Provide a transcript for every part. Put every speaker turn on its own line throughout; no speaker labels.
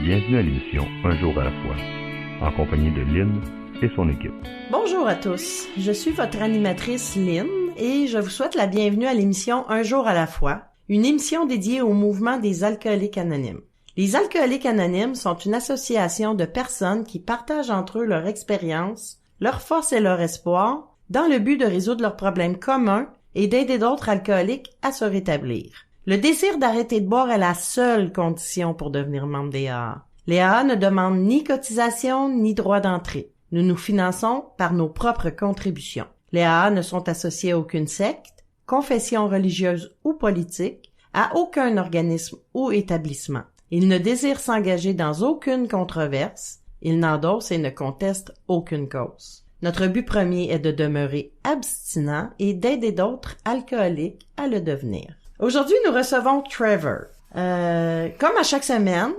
Bienvenue à l'émission Un jour à la fois, en compagnie de Lynn et son équipe.
Bonjour à tous, je suis votre animatrice Lynn et je vous souhaite la bienvenue à l'émission Un jour à la fois, une émission dédiée au mouvement des alcooliques anonymes. Les alcooliques anonymes sont une association de personnes qui partagent entre eux leur expérience, leur force et leur espoir dans le but de résoudre leurs problèmes communs et d'aider d'autres alcooliques à se rétablir. Le désir d'arrêter de boire est la seule condition pour devenir membre des AA. Les AA ne demandent ni cotisation ni droit d'entrée. Nous nous finançons par nos propres contributions. Les AA ne sont associés à aucune secte, confession religieuse ou politique, à aucun organisme ou établissement. Ils ne désirent s'engager dans aucune controverse, ils n'endossent et ne contestent aucune cause. Notre but premier est de demeurer abstinent et d'aider d'autres alcooliques à le devenir. Aujourd'hui, nous recevons Trevor. Comme à chaque semaine,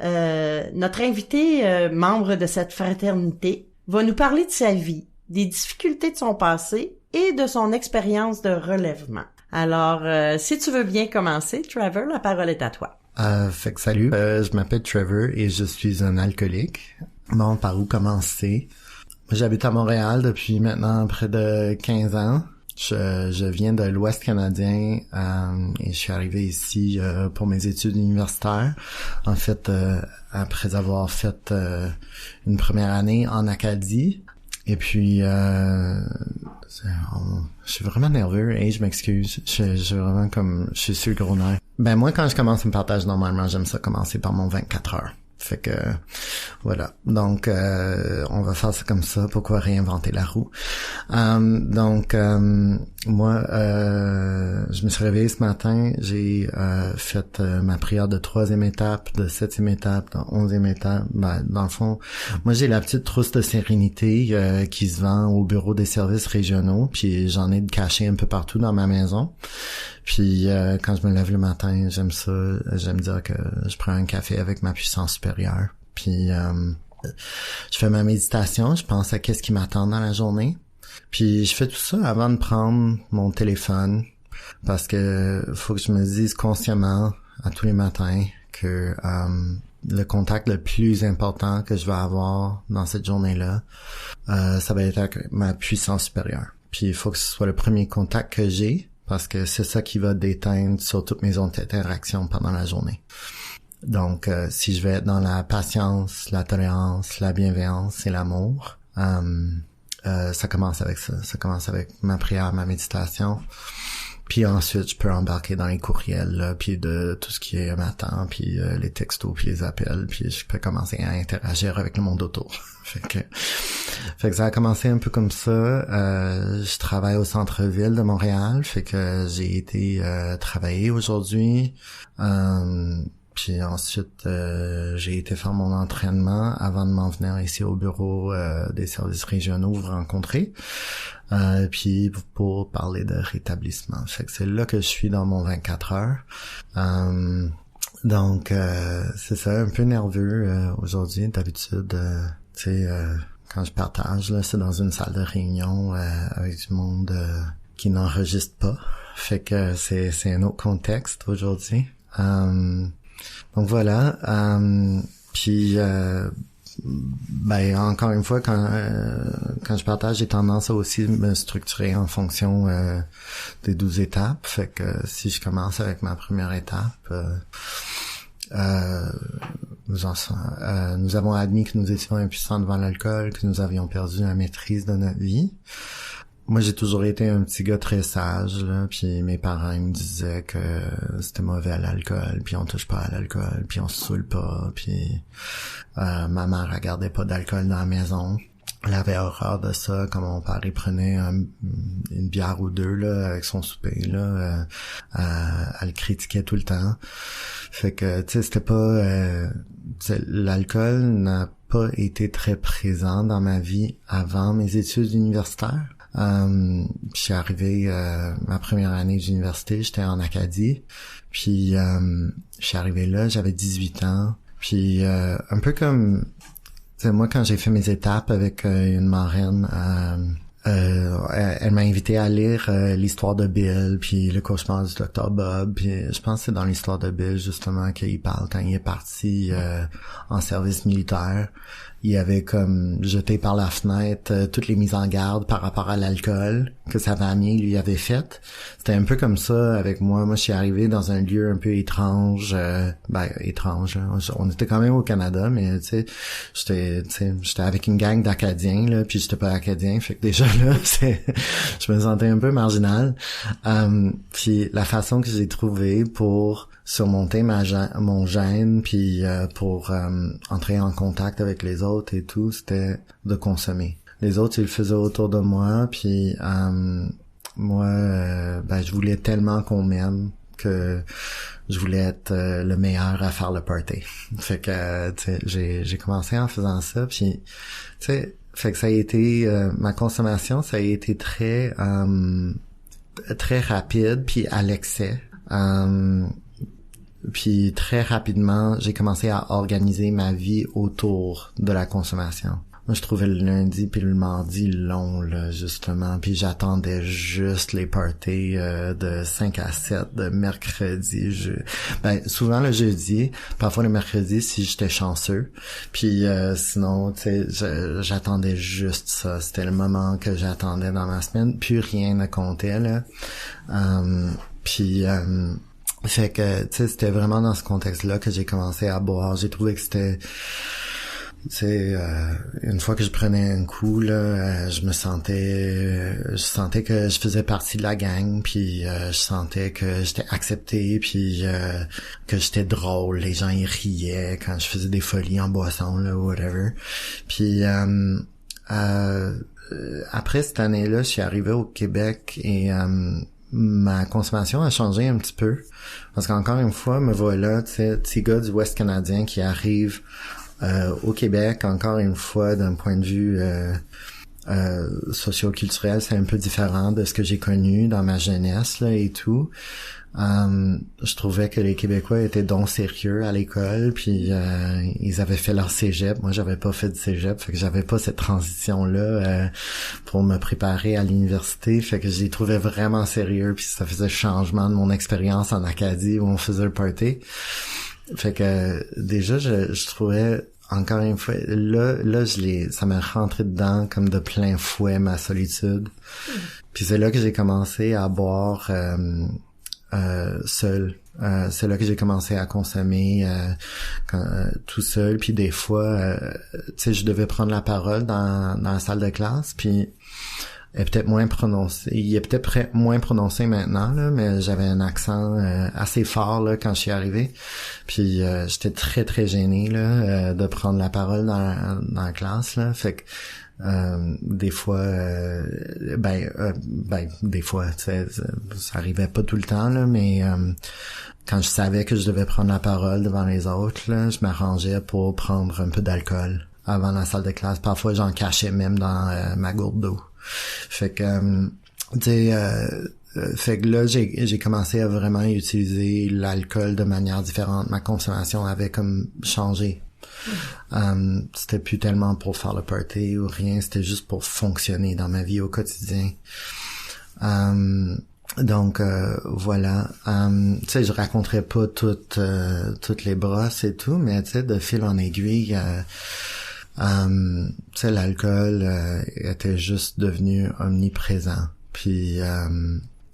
notre invité, membre de cette fraternité, va nous parler de sa vie, des difficultés de son passé et de son expérience de relèvement. Alors, si tu veux bien commencer, Trevor, la parole est à toi.
Salut, je m'appelle Trevor et je suis un alcoolique. Bon, par où commencer? J'habite à Montréal depuis maintenant près de 15 ans. Je viens de l'Ouest canadien et je suis arrivé ici pour mes études universitaires. En fait, après avoir fait une première année en Acadie. Et puis, je suis vraiment nerveux et je m'excuse. Je suis sur le gros nerf. Ben moi, quand je commence un partage, normalement, j'aime ça commencer par mon 24 heures. Fait que voilà. Donc on va faire ça comme ça. Pourquoi réinventer la roue? Moi, je me suis réveillé ce matin. J'ai fait ma prière de 3e étape, de 7e étape, de 11e étape. Ben, dans le fond, moi j'ai la petite trousse de sérénité qui se vend au bureau des services régionaux. Puis j'en ai de cachés un peu partout dans ma maison. Puis quand je me lève le matin, j'aime dire que je prends un café avec ma puissance supérieure. Puis je fais ma méditation, je pense à qu'est-ce qui m'attend dans la journée. Puis je fais tout ça avant de prendre mon téléphone parce que faut que je me dise consciemment à tous les matins que le contact le plus important que je vais avoir dans cette journée-là, ça va être avec ma puissance supérieure. Puis il faut que ce soit le premier contact que j'ai. Parce que c'est ça qui va déteindre sur toutes mes autres interactions pendant la journée. Donc, si je vais être dans la patience, la tolérance, la bienveillance et l'amour, ça commence avec ça. Ça commence avec ma prière, ma méditation. Puis ensuite, je peux embarquer dans les courriels, là, puis de tout ce qui m'attend, puis les textos, puis les appels, puis je peux commencer à interagir avec le monde autour. Fait que ça a commencé un peu comme ça. Je travaille au centre-ville de Montréal, fait que j'ai été travailler aujourd'hui. Puis ensuite, j'ai été faire mon entraînement avant de m'en venir ici au bureau des services régionaux vous rencontrer. Puis pour parler de rétablissement. Fait que c'est là que je suis dans mon 24 heures. Donc, c'est ça, un peu nerveux aujourd'hui. D'habitude, tu sais, quand je partage, là, c'est dans une salle de réunion avec du monde qui n'enregistre pas. Fait que c'est un autre contexte aujourd'hui. Donc voilà. Puis ben encore une fois, quand je partage, j'ai tendance à aussi me structurer en fonction des 12 étapes. Fait que si je commence avec ma première étape, nous avons admis que nous étions impuissants devant l'alcool, que nous avions perdu la maîtrise de notre vie. Moi, j'ai toujours été un petit gars très sage, là, puis mes parents ils me disaient que c'était mauvais à l'alcool, puis on touche pas à l'alcool, puis on se saoule pas, puis ma mère elle gardait pas d'alcool dans la maison. Elle avait horreur de ça, comme mon père il prenait une bière ou deux là avec son souper là, elle le critiquait tout le temps. Fait que tu sais c'était pas l'alcool n'a pas été très présent dans ma vie avant mes études universitaires. Je suis arrivé ma première année d'université, j'étais en Acadie. Puis je suis arrivé là, j'avais 18 ans. Puis un peu comme moi quand j'ai fait mes étapes avec une marraine elle m'a invité à lire l'histoire de Bill, puis le cauchemar du Dr. Bob, puis je pense que c'est dans l'histoire de Bill justement qu'il parle quand il est parti en service militaire. Il avait comme jeté par la fenêtre toutes les mises en garde par rapport à l'alcool que sa famille lui avait fait. C'était un peu comme ça avec moi. Moi, je suis arrivé dans un lieu un peu étrange. Étrange. Hein. On était quand même au Canada, mais tu sais, j'étais avec une gang d'Acadiens là, puis j'étais pas Acadien, fait que déjà là, je me sentais un peu marginal. Puis la façon que j'ai trouvé pour surmonter mon gêne, puis pour entrer en contact avec les autres et tout, c'était de consommer. Les autres, ils le faisaient autour de moi, puis moi, je voulais tellement qu'on m'aime que je voulais être le meilleur à faire le party. Fait que, tu sais, j'ai commencé en faisant ça, puis, tu sais, fait que ça a été, ma consommation, ça a été très rapide, puis à l'excès. Puis très rapidement, j'ai commencé à organiser ma vie autour de la consommation. Moi, je trouvais le lundi puis le mardi long, là, justement. Puis j'attendais juste les parties de 5 à 7, de mercredi. Souvent le jeudi, parfois le mercredi si j'étais chanceux. Puis sinon, tu sais, j'attendais juste ça. C'était le moment que j'attendais dans ma semaine. Puis rien ne comptait, là. Fait que, tu sais, c'était vraiment dans ce contexte-là que j'ai commencé à boire. J'ai trouvé que c'était, tu sais, une fois que je prenais un coup, là, je sentais que je faisais partie de la gang, puis je sentais que j'étais accepté, puis que j'étais drôle. Les gens, ils riaient quand je faisais des folies en boisson, là, whatever. Puis, après cette année-là, je suis arrivé au Québec et ma consommation a changé un petit peu. Parce qu'encore une fois, me voilà, tu sais, petit gars du Ouest canadien qui arrive au Québec, encore une fois, d'un point de vue socio-culturel, c'est un peu différent de ce que j'ai connu dans ma jeunesse, là, et tout. Je trouvais que les Québécois étaient donc sérieux à l'école, puis ils avaient fait leur cégep. Moi, j'avais pas fait de cégep, fait que j'avais pas cette transition-là pour me préparer à l'université, fait que je les trouvais vraiment sérieux, puis ça faisait changement de mon expérience en Acadie où on faisait le party. Fait que déjà, je trouvais encore une fois, là, ça m'a rentré dedans comme de plein fouet ma solitude. Puis c'est là que j'ai commencé à boire seul. C'est là que j'ai commencé à consommer tout seul. Puis des fois, tu sais, je devais prendre la parole dans la salle de classe. Puis il est peut-être moins prononcé maintenant, là, mais j'avais un accent assez fort là quand je suis arrivé. Puis j'étais très très gêné là de prendre la parole dans la classe là. Fait que des fois des fois, tu sais, ça arrivait pas tout le temps là, mais quand je savais que je devais prendre la parole devant les autres là, je m'arrangeais pour prendre un peu d'alcool avant la salle de classe. Parfois j'en cachais même dans ma gourde d'eau. Fait que tu sais fait que là j'ai commencé à vraiment utiliser l'alcool de manière différente. Ma consommation avait comme changé. C'était plus tellement pour faire le party ou rien, c'était juste pour fonctionner dans ma vie au quotidien. Donc voilà, tu sais, je raconterai pas toutes les brosses et tout, mais tu sais, de fil en aiguille, tu sais, l'alcool était juste devenu omniprésent. Puis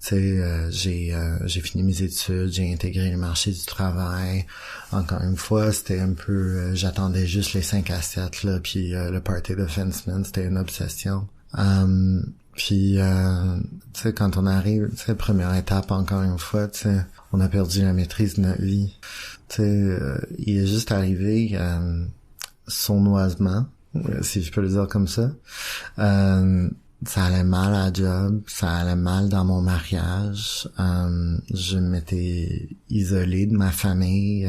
tu sais, j'ai fini mes études, j'ai intégré le marché du travail. Encore une fois, c'était un peu, j'attendais juste les 5 à 7 là, puis le party de Fenceman, c'était une obsession. Puis tu sais, quand on arrive, tu sais, première étape, encore une fois, tu sais, on a perdu la maîtrise de notre vie. Tu sais, il est juste arrivé sournoisement, si je peux le dire comme ça. Ça allait mal à la job, ça allait mal dans mon mariage. Je m'étais isolé de ma famille.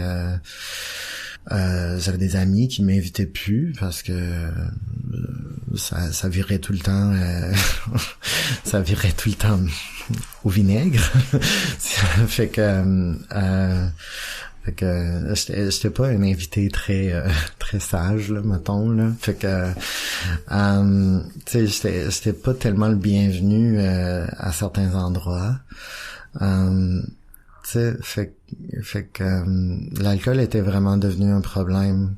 J'avais des amis qui m'invitaient plus parce que ça virait tout le temps ça virait tout le temps au vinaigre. Fait que Fait que j'étais pas un invité très très sage là, mettons là. Fait que tu sais, j'étais pas tellement le bienvenu à certains endroits. Tu sais, fait que l'alcool était vraiment devenu un problème.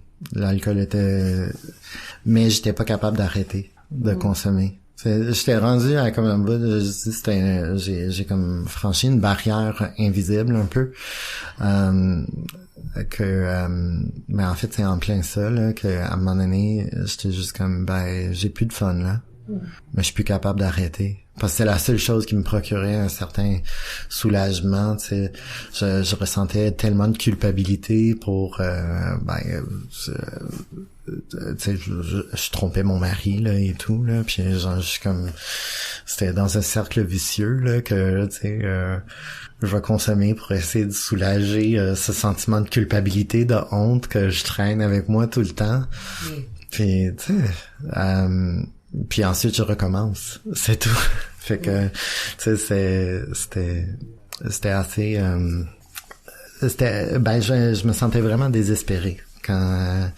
Mais j'étais pas capable d'arrêter de consommer. J'étais rendu à comme un bout, j'ai comme franchi une barrière invisible un peu, mais en fait c'est en plein ça là que à un moment donné j'étais juste comme j'ai plus de fun là, mais je suis plus capable d'arrêter. Parce que c'est la seule chose qui me procurait un certain soulagement, tu sais. Je ressentais tellement de culpabilité pour, tu sais, je trompais mon mari, là, et tout, là. Puis, genre, je suis comme, c'était dans un cercle vicieux, là, que, tu sais, je vais consommer pour essayer de soulager ce sentiment de culpabilité, de honte que je traîne avec moi tout le temps. Puis, tu sais, puis ensuite je recommence, c'est tout. Fait que tu sais c'était assez je me sentais vraiment désespéré quand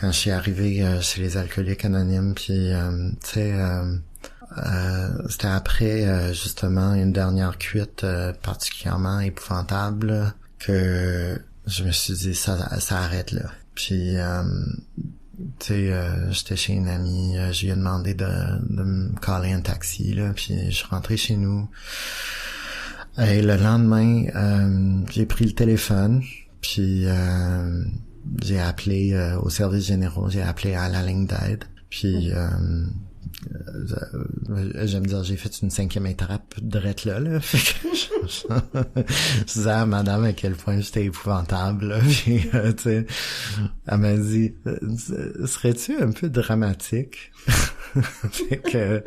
je suis arrivé chez les Alcooliques Anonymes, puis tu sais c'était après justement une dernière cuite particulièrement épouvantable que je me suis dit ça arrête là. Puis tu sais, j'étais chez une amie, je lui ai demandé de me caller un taxi, là, puis je suis rentré chez nous. Et le lendemain, j'ai pris le téléphone, puis j'ai appelé aux services généraux, j'ai appelé à la ligne d'aide, puis j'aime dire, j'ai fait une 5e étape drette là. Fait que je disais à madame à quel point j'étais épouvantable, là. Puis, tu sais, elle m'a dit, serais-tu un peu dramatique? fait que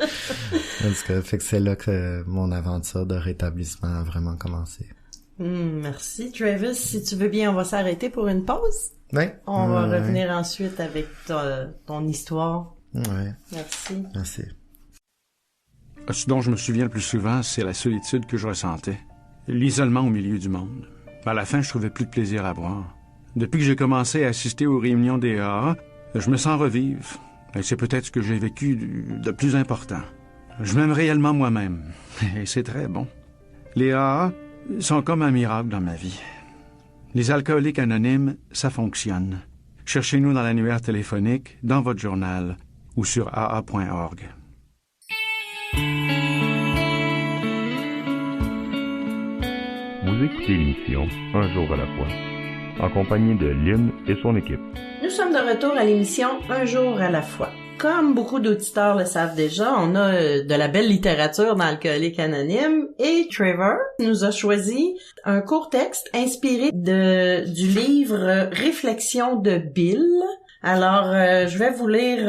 c'est là que mon aventure de rétablissement a vraiment commencé.
Merci, Travis. Si tu veux bien, on va s'arrêter pour une pause.
Oui.
On va revenir ensuite avec ton histoire.
Ouais.
Merci.
Ce dont je me souviens le plus souvent, c'est la solitude que je ressentais. L'isolement au milieu du monde. À la fin, je trouvais plus de plaisir à boire. Depuis que j'ai commencé à assister aux réunions des AA, je me sens revivre. Et c'est peut-être ce que j'ai vécu de plus important. Je m'aime réellement moi-même. Et c'est très bon. Les AA sont comme un miracle dans ma vie. Les Alcooliques Anonymes, ça fonctionne. Cherchez-nous dans l'annuaire téléphonique, dans votre journal ou sur aa.org.
Vous écoutez l'émission Un jour à la fois, en compagnie de Lynn et son équipe.
Nous sommes de retour à l'émission Un jour à la fois. Comme beaucoup d'auditeurs le savent déjà, on a de la belle littérature dans Alcooliques Anonymes et Trevor nous a choisi un court texte inspiré du livre Réflexions de Bill. Alors, je vais vous lire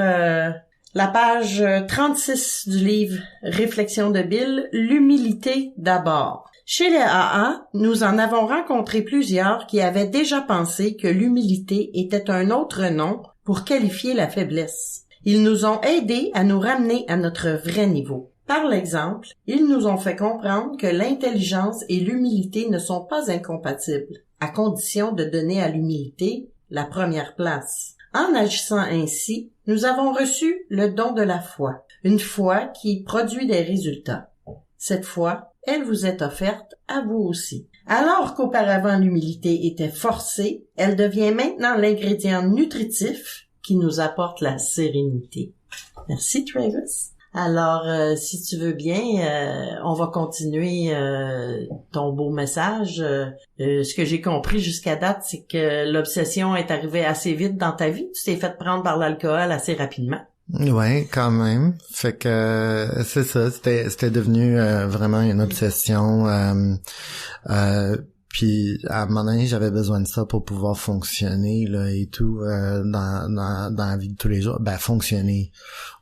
la page 36 du livre Réflexions de Bill, l'humilité d'abord. Chez les AA, nous en avons rencontré plusieurs qui avaient déjà pensé que l'humilité était un autre nom pour qualifier la faiblesse. Ils nous ont aidés à nous ramener à notre vrai niveau. Par l'exemple, ils nous ont fait comprendre que l'intelligence et l'humilité ne sont pas incompatibles, à condition de donner à l'humilité la première place. En agissant ainsi, nous avons reçu le don de la foi, une foi qui produit des résultats. Cette foi, elle vous est offerte à vous aussi. Alors qu'auparavant l'humilité était forcée, elle devient maintenant l'ingrédient nutritif qui nous apporte la sérénité. Merci, Travis. Alors, si tu veux bien, on va continuer ton beau message. Ce que j'ai compris jusqu'à date, c'est que l'obsession est arrivée assez vite dans ta vie. Tu t'es fait prendre par l'alcool assez rapidement.
Ouais, quand même. Fait que c'est ça, c'était devenu vraiment une obsession. Puis à un moment donné, j'avais besoin de ça pour pouvoir fonctionner là et tout dans la vie de tous les jours. Fonctionner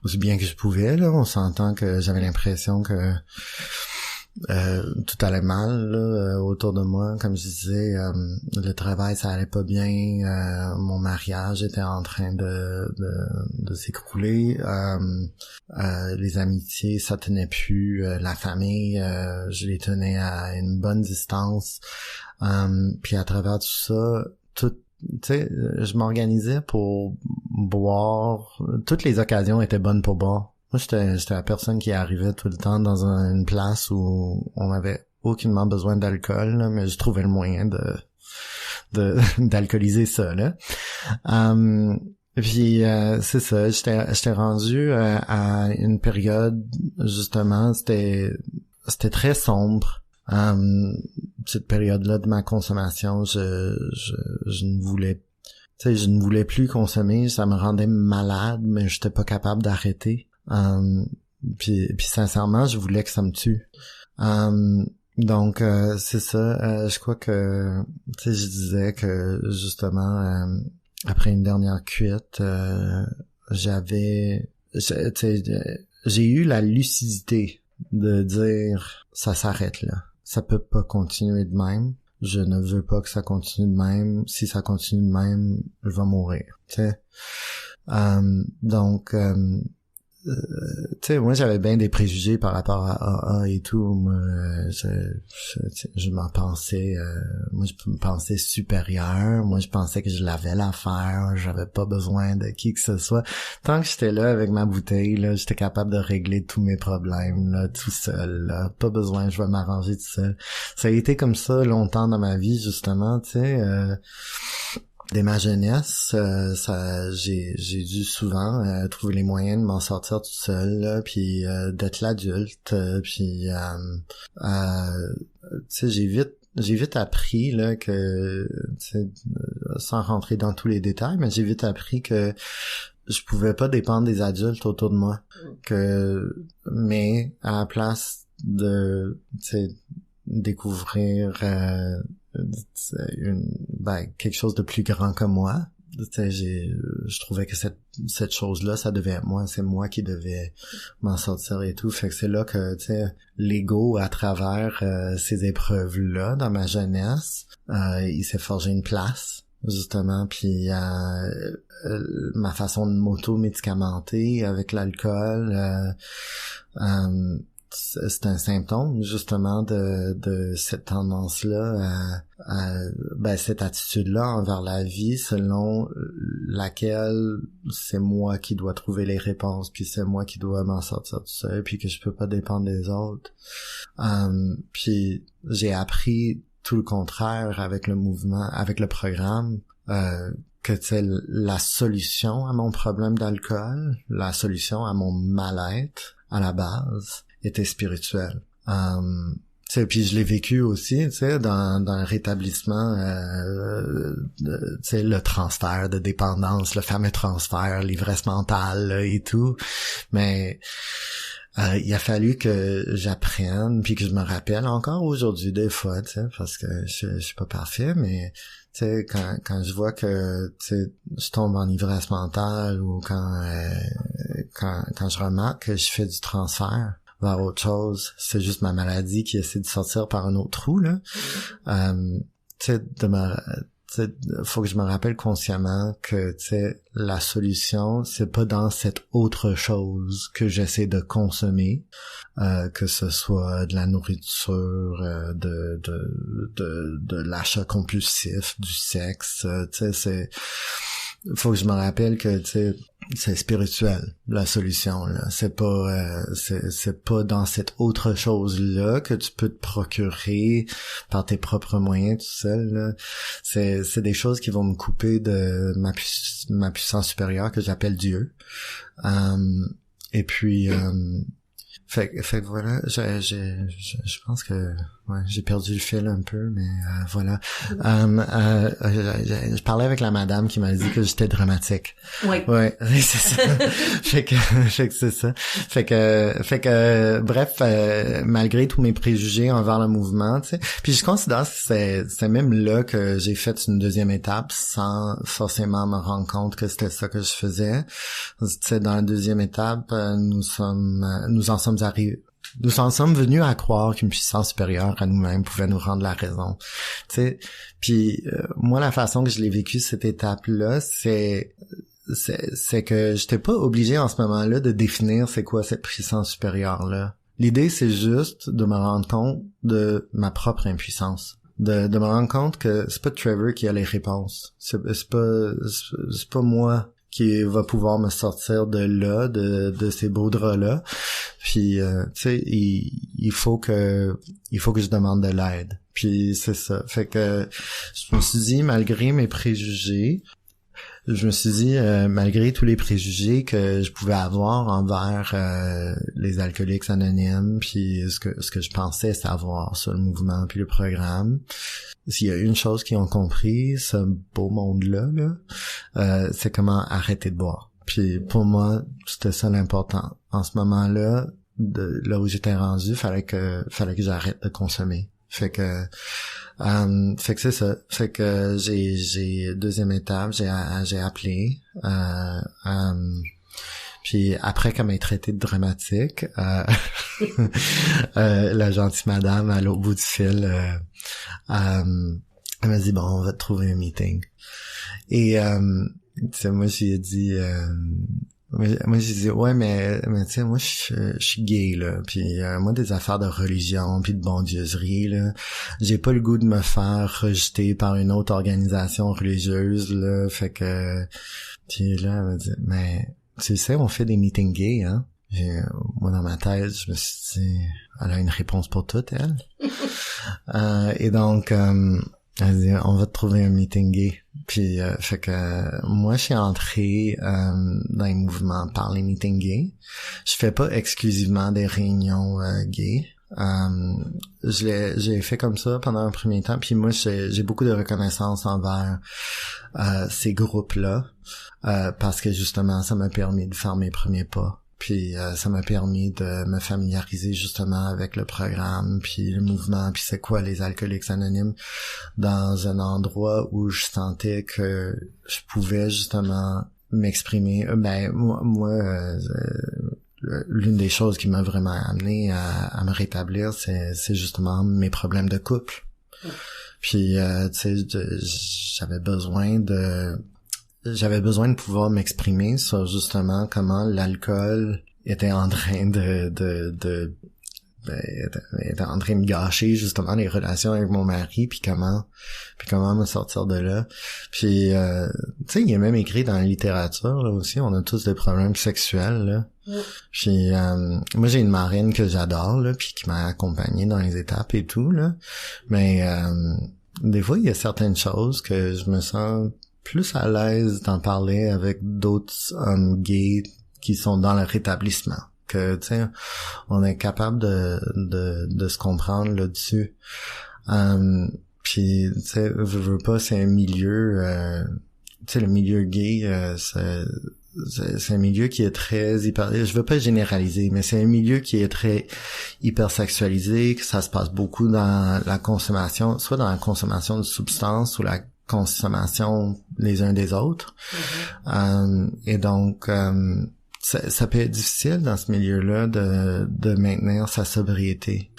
aussi bien que je pouvais là. On s'entend que j'avais l'impression que tout allait mal là, autour de moi. Comme je disais, le travail ça allait pas bien, mon mariage était en train de s'écrouler, les amitiés ça tenait plus, la famille je les tenais à une bonne distance, puis à travers tout ça, tu sais, je m'organisais pour boire. Toutes les occasions étaient bonnes pour boire. Moi, j'étais la personne qui arrivait tout le temps dans une place où on avait aucunement besoin d'alcool, là, mais je trouvais le moyen d'alcooliser ça, là. Puis c'est ça, j'étais rendu à une période, justement, c'était très sombre. Cette période-là de ma consommation, je ne voulais, tu sais, je ne voulais plus consommer, ça me rendait malade, mais j'étais pas capable d'arrêter. Puis sincèrement, je voulais que ça me tue. Donc c'est ça, je crois que, tu sais, je disais que justement après une dernière cuite, j'ai eu la lucidité de dire ça s'arrête là. Ça peut pas continuer de même. Je ne veux pas que ça continue de même. Si ça continue de même, je vais mourir. Tu sais. Donc tu sais, moi j'avais bien des préjugés par rapport à AA et tout. Moi, je m'en pensais, moi je me pensais supérieur. Moi je pensais que je l'avais l'affaire. J'avais pas besoin de qui que ce soit. Tant que j'étais là avec ma bouteille, là, j'étais capable de régler tous mes problèmes là, tout seul. Là. Pas besoin, je vais m'arranger tout seul. Ça a été comme ça longtemps dans ma vie justement. Tu sais. Dès ma jeunesse, j'ai dû souvent trouver les moyens de m'en sortir tout seul, là, puis d'être l'adulte, puis tu sais, j'ai vite appris là que, tu sais, sans rentrer dans tous les détails, mais j'ai vite appris que je pouvais pas dépendre des adultes autour de moi, mais à la place de, tu sais, découvrir quelque chose de plus grand que moi. Je trouvais que cette chose-là, ça devait être moi, c'est moi qui devais m'en sortir et tout. Fait que c'est là que, tu sais, l'ego, à travers ces épreuves-là, dans ma jeunesse, il s'est forgé une place, justement, puis ma façon de m'auto-médicamenter avec l'alcool, c'est un symptôme justement de cette tendance-là cette attitude-là envers la vie selon laquelle c'est moi qui dois trouver les réponses, puis c'est moi qui dois m'en sortir tout seul, puis que je peux pas dépendre des autres. Puis j'ai appris tout le contraire avec le mouvement, avec le programme, que c'est la solution à mon problème d'alcool, la solution à mon mal-être à la base était spirituel. Puis je l'ai vécu aussi, tu sais, dans le rétablissement, tu sais, le transfert de dépendance, le fameux transfert, l'ivresse mentale là, et tout. Mais il a fallu que j'apprenne, puis que je me rappelle encore aujourd'hui des fois, tu sais, parce que je suis pas parfait, mais tu sais, quand je vois que tu sais, je tombe en ivresse mentale ou quand je remarque que je fais du transfert vers autre chose, c'est juste ma maladie qui essaie de sortir par un autre trou là. Tu sais, faut que je me rappelle consciemment que tu sais, la solution c'est pas dans cette autre chose que j'essaie de consommer, que ce soit de la nourriture, de l'achat compulsif, du sexe, tu sais, c'est faut que je me rappelle que tu sais, c'est spirituel la solution là. C'est pas dans cette autre chose là que tu peux te procurer par tes propres moyens tout seul là. C'est des choses qui vont me couper de ma puissance supérieure que j'appelle Dieu. Et puis fait que voilà, je pense que ouais, j'ai perdu le fil un peu, mais voilà. Je parlais avec la madame qui m'a dit que j'étais dramatique.
Oui.
Ouais, c'est ça. fait que c'est ça. Fait que bref, malgré tous mes préjugés envers le mouvement, tu sais. Puis je considère que c'est même là que j'ai fait une deuxième étape sans forcément me rendre compte que c'était ça que je faisais. Tu sais, dans la deuxième étape, nous en sommes arrivés. nous en sommes venus à croire qu'une puissance supérieure à nous-mêmes pouvait nous rendre la raison. Tu sais, puis moi la façon que je l'ai vécu cette étape-là, c'est que j'étais pas obligé en ce moment-là de définir c'est quoi cette puissance supérieure-là. L'idée c'est juste de me rendre compte de ma propre impuissance. De me rendre compte que c'est pas Trevor qui a les réponses. C'est pas moi qui va pouvoir me sortir de là, de ces beaux draps-là. Puis, tu sais, il faut que je demande de l'aide. Puis, c'est ça. Fait que, je me suis dit, malgré mes préjugés, malgré tous les préjugés que je pouvais avoir envers les alcooliques anonymes, puis ce que je pensais savoir sur le mouvement puis le programme, s'il y a une chose qu'ils ont compris, ce beau monde-là, c'est comment arrêter de boire. Puis pour moi, c'était ça l'important. En ce moment-là, de là où j'étais rendu, fallait que j'arrête de consommer. Fait que c'est ça. Fait que j'ai deuxième étape, j'ai appelé. Puis après qu'elle m'ait traité de dramatique, la gentille madame à l'autre bout du fil, elle m'a dit bon, on va te trouver un meeting. Et moi j'ai dit moi j'ai dit ouais mais tu sais moi je suis gay là, puis moi des affaires de religion puis de bondieuserie là, j'ai pas le goût de me faire rejeter par une autre organisation religieuse là, fait que puis là elle m'a dit mais tu sais on fait des meetings gays hein. Et, moi dans ma tête je me suis dit elle a une réponse pour tout elle. Et donc elle dit on va te trouver un meeting gay. Puis fait que moi je suis entré dans les mouvements par les meetings gays. Je fais pas exclusivement des réunions gays. J'ai fait comme ça pendant un premier temps. Puis moi j'ai beaucoup de reconnaissance envers ces groupes-là parce que justement ça m'a permis de faire mes premiers pas. Puis ça m'a permis de me familiariser justement avec le programme, puis le mouvement, puis c'est quoi les alcooliques anonymes, dans un endroit où je sentais que je pouvais justement m'exprimer. L'une des choses qui m'a vraiment amené à me rétablir, c'est justement mes problèmes de couple. Puis tu sais, j'avais besoin de pouvoir m'exprimer sur justement comment l'alcool était en train était en train de gâcher justement les relations avec mon mari, puis comment me sortir de là. Puis tu sais, il est même écrit dans la littérature là aussi, on a tous des problèmes sexuels là. Puis moi j'ai une marraine que j'adore là, puis qui m'a accompagnée dans les étapes et tout là. Mais des fois il y a certaines choses que je me sens plus à l'aise d'en parler avec d'autres hommes gays qui sont dans le rétablissement, que tu sais on est capable de se comprendre là-dessus. Puis tu sais veux pas, c'est un milieu tu sais le milieu gay c'est un milieu qui est très je veux pas généraliser, mais c'est un milieu qui est très hypersexualisé, que ça se passe beaucoup dans la consommation, soit dans la consommation de substances ou la consommation les uns des autres. Et donc ça peut être difficile dans ce milieu-là de maintenir sa sobriété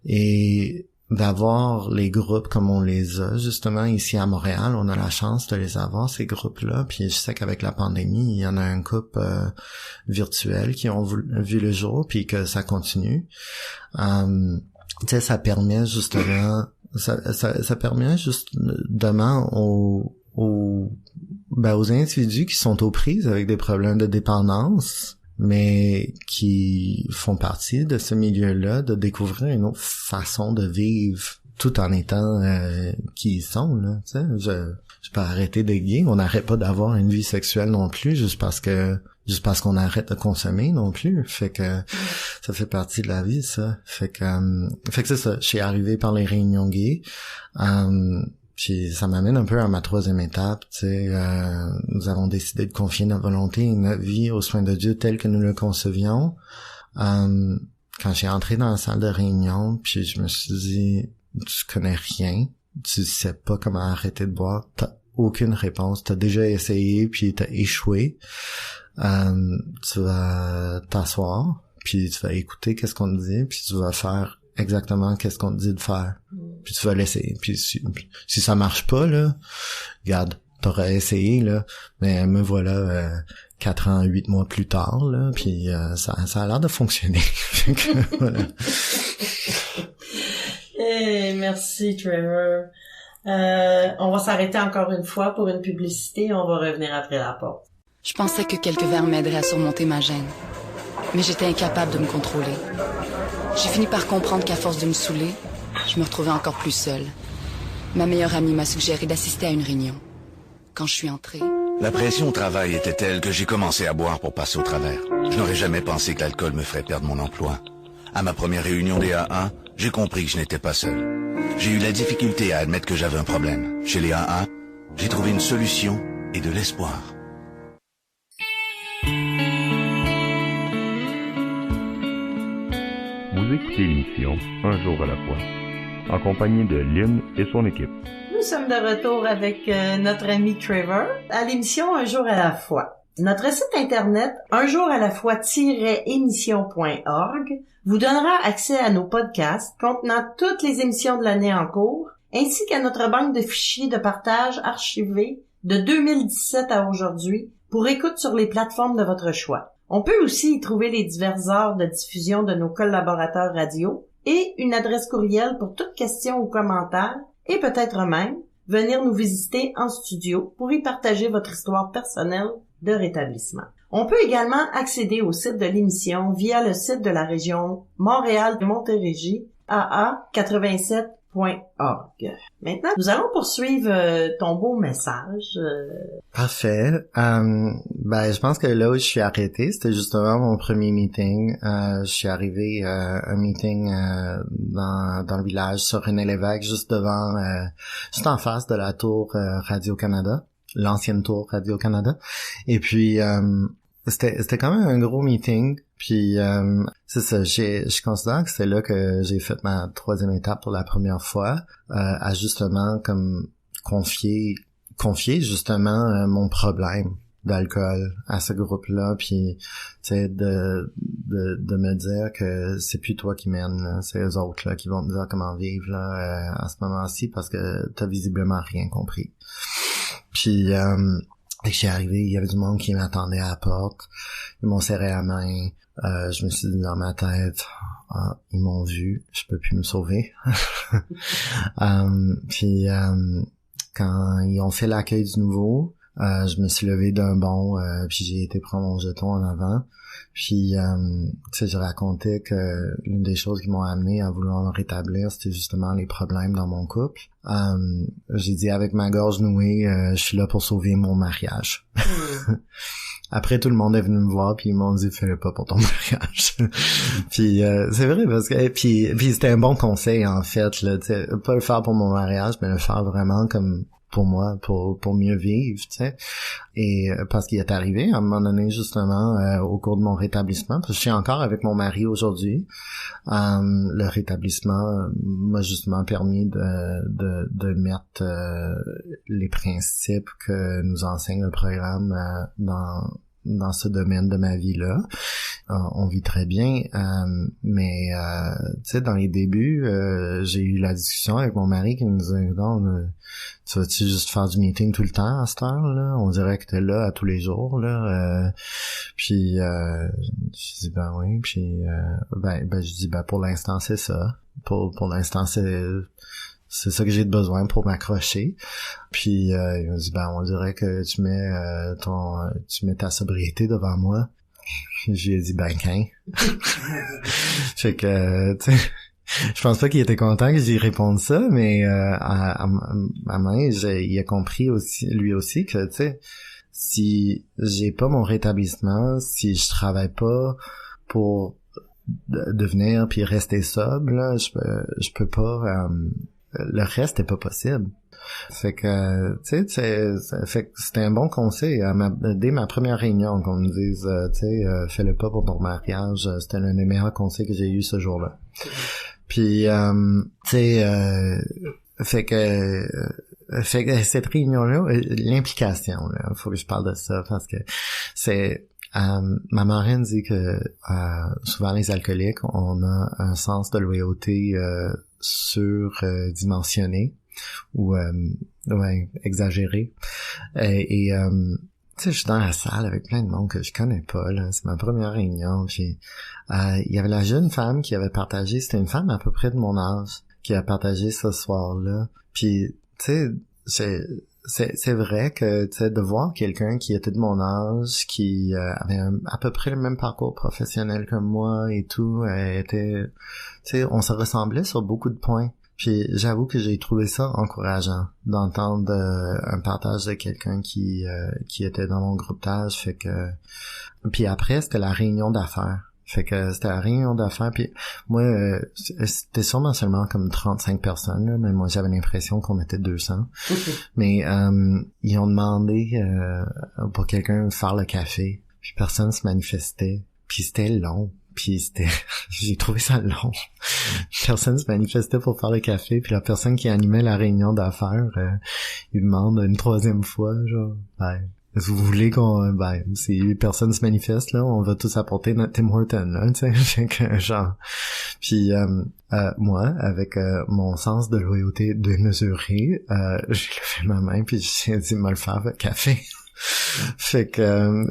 et d'avoir les groupes comme on les a justement ici à Montréal. On a la chance de les avoir, ces groupes-là, puis je sais qu'avec la pandémie il y en a un couple virtuel qui ont vu le jour, puis que ça continue. Tu sais, ça permet justement ça permet justement aux individus qui sont aux prises avec des problèmes de dépendance, mais qui font partie de ce milieu-là, de découvrir une autre façon de vivre tout en étant qui ils sont là. Tu sais, je peux arrêter de gay, on n'arrête pas d'avoir une vie sexuelle non plus juste parce qu'on arrête de consommer non plus. Fait que ça fait partie de la vie, ça. Fait que c'est ça. Je suis arrivé par les réunions gays. Puis ça m'amène un peu à ma troisième étape, tu sais. Nous avons décidé de confier notre volonté et notre vie aux soins de Dieu tel que nous le concevions. Quand j'ai entré dans la salle de réunion, puis je me suis dit, tu connais rien, tu sais pas comment arrêter de boire, t'as aucune réponse, t'as déjà essayé puis t'as échoué. Tu vas t'asseoir, puis tu vas écouter qu'est-ce qu'on te dit, puis tu vas faire exactement qu'est-ce qu'on te dit de faire. Puis tu vas l'essayer. Puis si ça marche pas, là, regarde, t'aurais essayé, là, mais me voilà 4 ans, 8 mois plus tard, là, puis ça a l'air de fonctionner. Voilà.
Hey, merci Trevor. On va s'arrêter encore une fois pour une publicité et on va revenir après la pause.
Je pensais que quelques verres m'aideraient à surmonter ma gêne, mais j'étais incapable de me contrôler. J'ai fini par comprendre qu'à force de me saouler, je me retrouvais encore plus seule. Ma meilleure amie m'a suggéré d'assister à une réunion. Quand je suis entrée...
La pression au travail était telle que j'ai commencé à boire pour passer au travers. Je n'aurais jamais pensé que l'alcool me ferait perdre mon emploi. À ma première réunion des AA, j'ai compris que je n'étais pas seul. J'ai eu la difficulté à admettre que j'avais un problème. Chez les AA, j'ai trouvé une solution et de l'espoir.
Vous écoutez l'émission Un jour à la fois, en compagnie de Lynn et son équipe.
Nous sommes de retour avec notre ami Trevor à l'émission Un jour à la fois. Notre site internet unjouralafoi-émission.org vous donnera accès à nos podcasts contenant toutes les émissions de l'année en cours, ainsi qu'à notre banque de fichiers de partage archivés de 2017 à aujourd'hui pour écoute sur les plateformes de votre choix. On peut aussi y trouver les diverses heures de diffusion de nos collaborateurs radio et une adresse courriel pour toute question ou commentaire et peut-être même venir nous visiter en studio pour y partager votre histoire personnelle de rétablissement. On peut également accéder au site de l'émission via le site de la région Montréal-Montérégie, aa87.org. Maintenant, nous allons poursuivre ton beau message.
Parfait. Je pense que là où je suis arrêté, c'était justement mon premier meeting. Je suis arrivé à un meeting dans le village sur René Lévesque, juste en face de la tour Radio-Canada, l'ancienne tour Radio-Canada. Et puis c'était quand même un gros meeting. Puis c'est ça, je considère que c'est là que j'ai fait ma 3e étape pour la première fois, à justement comme confier justement mon problème d'alcool à ce groupe-là, puis tu sais de me dire que c'est plus toi qui mène, là, c'est eux autres là qui vont te dire comment vivre là à ce moment-ci parce que t'as visiblement rien compris. Puis j'y arrivé, il y avait du monde qui m'attendait à la porte, ils m'ont serré la main. Je me suis dit dans ma tête, ils m'ont vu, je peux plus me sauver. Puis quand ils ont fait l'accueil du nouveau, je me suis levé d'un bond, puis j'ai été prendre mon jeton en avant. Puis tu sais, je racontais que l'une des choses qui m'ont amené à vouloir me rétablir, c'était justement les problèmes dans mon couple. J'ai dit avec ma gorge nouée, je suis là pour sauver mon mariage. Après, tout le monde est venu me voir puis ils m'ont dit fais-le pas pour ton mariage. Puis c'est vrai parce que puis c'était un bon conseil en fait là, tu sais, pas le faire pour mon mariage, mais le faire vraiment comme pour moi, pour mieux vivre, tu sais. Et parce qu'il est arrivé à un moment donné justement au cours de mon rétablissement, parce que je suis encore avec mon mari aujourd'hui. Le rétablissement m'a justement permis de mettre les principes que nous enseigne le programme dans ce domaine de ma vie-là. On vit très bien, mais tu sais, dans les débuts, j'ai eu la discussion avec mon mari qui me disait non, tu vas-tu juste faire du meeting tout le temps à cette heure-là? On dirait que t'es là à tous les jours, là. Puis je dis ben oui, puis je dis ben pour l'instant c'est ça. Pour l'instant c'est ça que j'ai de besoin pour m'accrocher. Puis il m'a dit ben on dirait que tu mets ta sobriété devant moi. J'ai dit ben qu'un. Fait que tu sais, je pense pas qu'il était content que j'y réponde ça, mais à main, il a compris aussi lui aussi que tu sais, si j'ai pas mon rétablissement, si je travaille pas pour devenir puis rester sobre, là, je peux pas. Le reste est pas possible. Fait que, tu sais, fait que c'était un bon conseil dès ma première réunion qu'on me dise, tu sais, fais-le pas pour ton mariage. C'était l'un des meilleurs conseils que j'ai eu ce jour-là. Puis, tu sais, fait que cette réunion-là, l'implication, là, faut que je parle de ça parce que c'est Ma marraine dit que souvent les alcooliques, on a un sens de loyauté surdimensionné ou exagéré. Et tu sais, je suis dans la salle avec plein de monde que je connais pas, là. C'est ma première réunion. Puis il y avait la jeune femme qui avait partagé, c'était une femme à peu près de mon âge, qui a partagé ce soir-là. Puis, tu sais, c'est vrai que, tu sais, de voir quelqu'un qui était de mon âge, qui avait à peu près le même parcours professionnel que moi et tout, était, tu sais, on se ressemblait sur beaucoup de points. Puis j'avoue que j'ai trouvé ça encourageant d'entendre un partage de quelqu'un qui était dans mon groupe d'âge. Fait que puis après c'était la réunion d'affaires. Fait que c'était la réunion d'affaires. Puis moi c'était sûrement seulement comme 35 personnes là, mais moi j'avais l'impression qu'on était 200. Mais ils ont demandé pour quelqu'un de faire le café. Puis personne se manifestait. Puis c'était long. Puis c'était, j'ai trouvé ça long. Personne se manifestait pour faire le café, puis la personne qui animait la réunion d'affaires, il demande une troisième fois, genre, vous voulez qu'on, si personne se manifeste, là, on va tous apporter notre Tim Horton, là, tu sais, fait que, genre, puis, moi, avec mon sens de loyauté démesuré, j'ai levé ma main, puis j'ai dit, me le faire, le café. Fait que,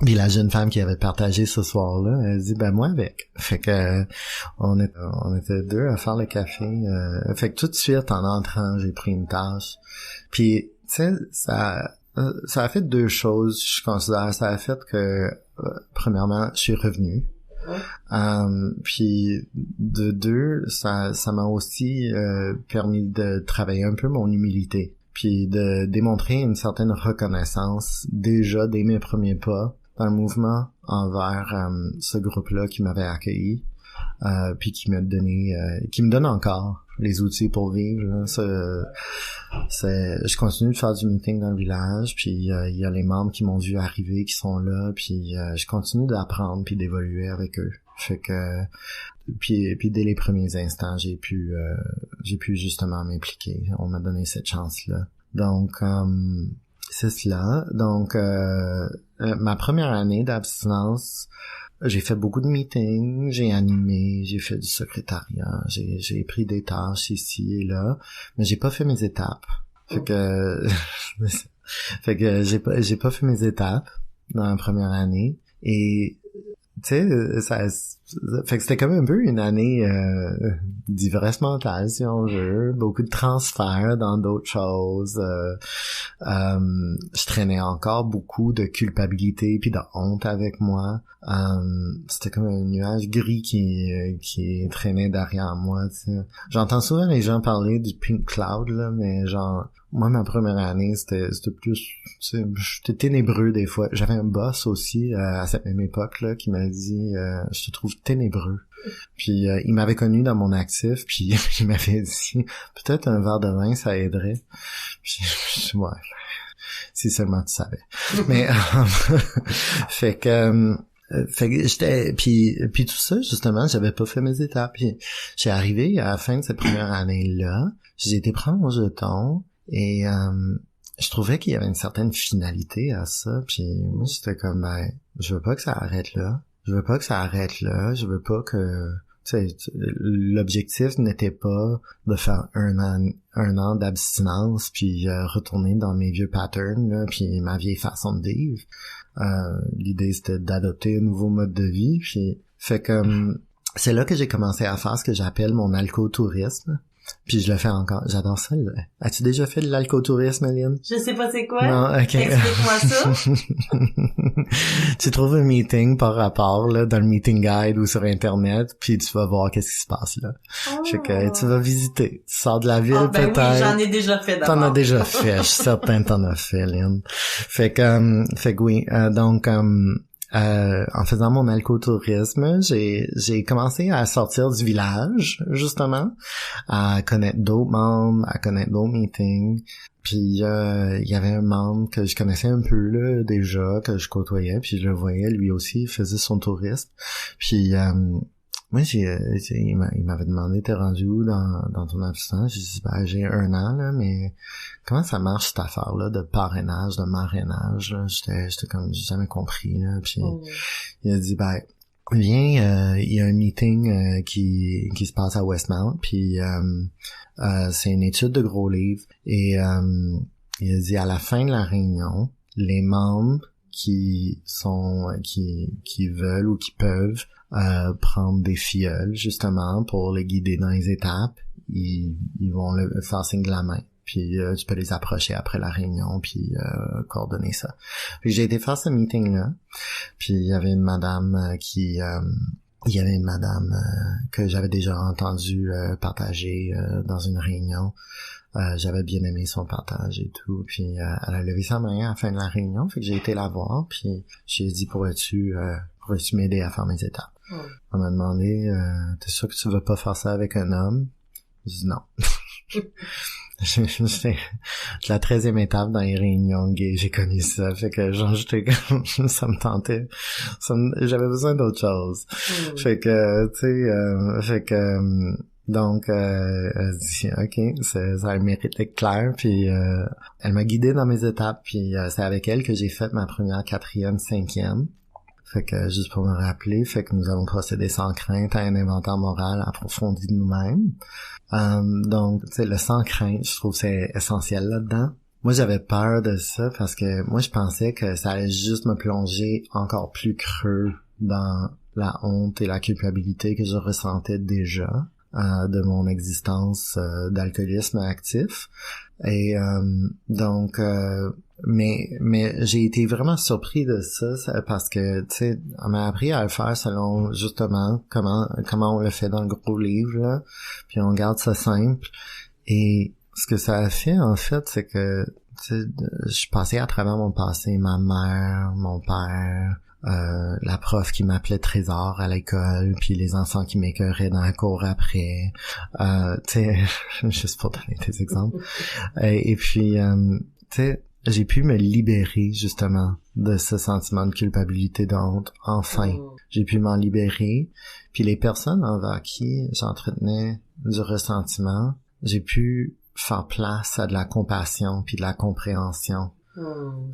puis la jeune femme qui avait partagé ce soir-là, elle dit moi avec. Fait que on était deux à faire le café. Fait que tout de suite en entrant, j'ai pris une tâche. Puis tu sais, ça a fait deux choses, je considère. Ça a fait que premièrement, je suis revenu. Puis de deux, ça m'a aussi permis de travailler un peu mon humilité. Puis de démontrer une certaine reconnaissance déjà dès mes premiers pas dans le mouvement envers ce groupe-là qui m'avait accueilli, puis qui me donne encore les outils pour vivre. Là. Je continue de faire du meeting dans le village, puis il y a les membres qui m'ont vu arriver, qui sont là, puis je continue d'apprendre puis d'évoluer avec eux. Fait que puis dès les premiers instants, j'ai pu justement m'impliquer. On m'a donné cette chance-là. Donc c'est cela. Donc, ma première année d'abstinence, j'ai fait beaucoup de meetings, j'ai animé, j'ai fait du secrétariat, j'ai pris des tâches ici et là, mais j'ai pas fait mes étapes. Fait que j'ai pas fait mes étapes dans la première année. Et tu sais, fait que c'était comme un peu une année d'ivresse mentale, si on veut, beaucoup de transferts dans d'autres choses. Je traînais encore beaucoup de culpabilité puis de honte avec moi. C'était comme un nuage gris qui traînait derrière moi, tu sais. J'entends souvent les gens parler du pink cloud, là, mais genre, moi, ma première année, c'était plus, tu sais, j'étais ténébreux des fois. J'avais un boss aussi, à cette même époque, là, qui m'a dit, je te trouve ténébreux. Puis, il m'avait connu dans mon actif, puis il m'avait dit, peut-être un verre de vin, ça aiderait. Puis, ouais, si seulement tu savais. Mais, fait que j'étais, puis tout ça, justement, j'avais pas fait mes étapes. Puis, j'ai arrivé à la fin de cette première année-là, j'ai été prendre mon jeton, et je trouvais qu'il y avait une certaine finalité à ça, puis moi j'étais comme je veux pas que ça arrête là. Je veux pas que tu sais, l'objectif n'était pas de faire un an d'abstinence puis retourner dans mes vieux patterns là, puis ma vieille façon de vivre. L'idée c'était d'adopter un nouveau mode de vie, puis fait que c'est là que j'ai commencé à faire ce que j'appelle mon alcotourisme. Puis je le fais encore. J'adore ça. As-tu déjà fait de l'alcotourisme, Aline?
Je sais pas c'est quoi.
Non, ok.
Explique-moi ça.
Tu trouves un meeting par rapport, là, dans le meeting guide ou sur Internet, puis tu vas voir qu'est-ce qui se passe, là. Fait que tu vas visiter. Tu sors de la ville, peut-être.
Oui, j'en ai déjà fait d'abord.
T'en as déjà fait. Je suis certain que t'en as fait, Aline. Fait que oui. Donc, en faisant mon alcotourisme, j'ai commencé à sortir du village, justement, à connaître d'autres membres, à connaître d'autres meetings. Puis il y avait un membre que je connaissais un peu là déjà, que je côtoyais, puis je le voyais, lui aussi, il faisait son tourisme. Puis Moi, il m'avait demandé, t'es rendu où dans ton abstinence? J'ai dit, j'ai 1 an, là, mais comment ça marche, cette affaire-là de parrainage, de marrainage, là? J'étais comme, j'ai jamais compris, là. Puis, il a dit, viens, il y a un meeting qui se passe à Westmount, puis c'est une étude de gros livres, et il a dit, à la fin de la réunion, les membres qui veulent ou qui peuvent prendre des filleuls, justement, pour les guider dans les étapes, ils vont le faire signe de la main. Puis tu peux les approcher après la réunion, puis coordonner ça. Puis j'ai été faire ce meeting-là, puis il y avait une madame que j'avais déjà entendu partager dans une réunion. J'avais bien aimé son partage et tout, puis elle a levé sa main à la fin de la réunion, fait que j'ai été la voir, puis j'ai dit, pourrais-tu m'aider à faire mes étapes? Elle m'a demandé, t'es sûr que tu veux pas faire ça avec un homme? J'ai dit non. Je fais la 13e étape dans les réunions gays, j'ai connu ça, fait que genre j'étais comme, ça me tentait, j'avais besoin d'autre chose. Fait que, tu sais, donc, elle dit, OK, ça a le mérite d'être clair, puis elle m'a guidé dans mes étapes, puis c'est avec elle que j'ai fait ma première 4e, 5e. Fait que, juste pour me rappeler, fait que nous avons procédé sans crainte à un inventaire moral approfondi de nous-mêmes. Donc, tu sais, le sans crainte, je trouve que c'est essentiel là-dedans. Moi, j'avais peur de ça parce que moi, je pensais que ça allait juste me plonger encore plus creux dans la honte et la culpabilité que je ressentais déjà de mon existence d'alcoolisme actif. Et donc mais j'ai été vraiment surpris de ça parce que tu sais, on m'a appris à le faire selon justement comment on le fait dans le gros livre là, puis on garde ça simple. Et ce que ça a fait en fait, c'est que tu sais, je suis passé à travers mon passé, ma mère, mon père, la prof qui m'appelait Trésor à l'école, puis les enfants qui m'écœuraient dans la cour après, tu sais, juste pour donner des exemples. Et puis, tu sais, j'ai pu me libérer justement de ce sentiment de culpabilité, de honte. Enfin, j'ai pu m'en libérer. Puis les personnes envers qui j'entretenais du ressentiment, j'ai pu faire place à de la compassion puis de la compréhension.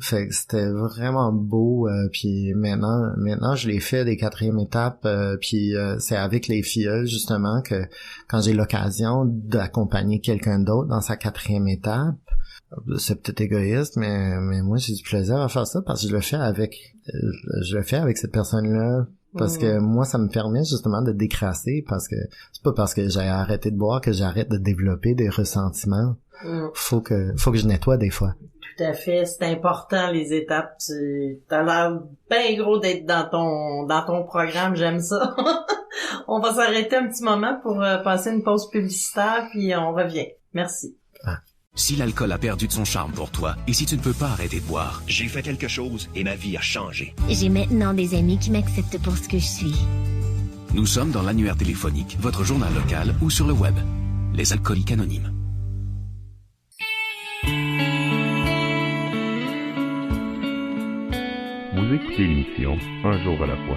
Fait que c'était vraiment beau, puis maintenant je l'ai fait des 4e étapes, puis c'est avec les filleuls justement que quand j'ai l'occasion d'accompagner quelqu'un d'autre dans sa 4e étape, c'est peut-être égoïste, mais moi j'ai du plaisir à faire ça parce que je le fais avec cette personne-là. Parce que moi, ça me permet justement de décrasser, parce que c'est pas parce que j'ai arrêté de boire que j'arrête de développer des ressentiments. Faut que je nettoie des fois.
Tout à fait, c'est important les étapes. T'as l'air bien gros d'être dans ton programme, j'aime ça. On va s'arrêter un petit moment pour passer une pause publicitaire, puis on revient. Merci.
Si l'alcool a perdu de son charme pour toi et si tu ne peux pas arrêter de boire,
j'ai fait quelque chose et ma vie a changé.
J'ai maintenant des amis qui m'acceptent pour ce que je suis.
Nous sommes dans l'annuaire téléphonique, votre journal local ou sur le web. Les Alcooliques Anonymes.
Vous écoutez l'émission Un jour à la fois,